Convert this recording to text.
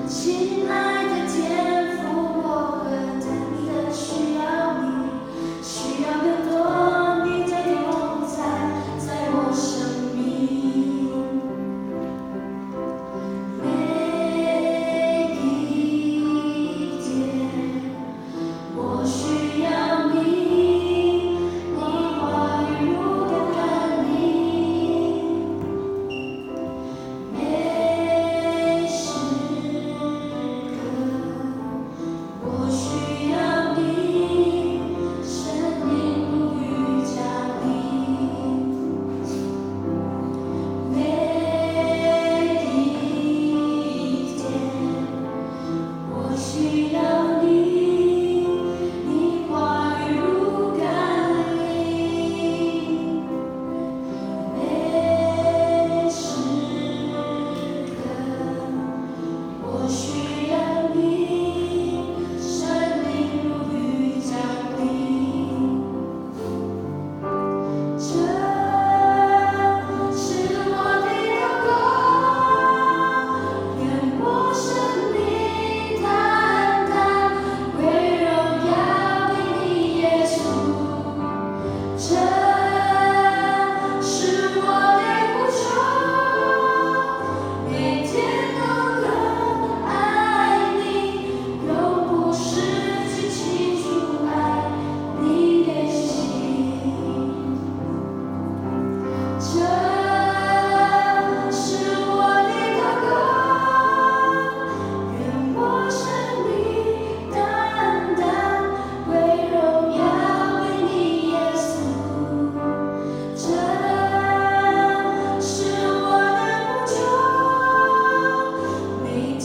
亲爱的天父，我何等的需要你，需要更多你的同在，在我生命每一天，我需要你，你话语如同甘霖，每时我需要你，生命如雨降临。每一天，我需要你，你话语如甘霖。每时我需要你，生命如雨降临。这是我的祷告，愿我生命单单归荣耀给你，耶稣。这是我的呼求，每天都更爱你，永不失去起初爱你的心。这是我的祷告，愿我生命单单归荣耀给你，耶稣。这是我的呼求，每天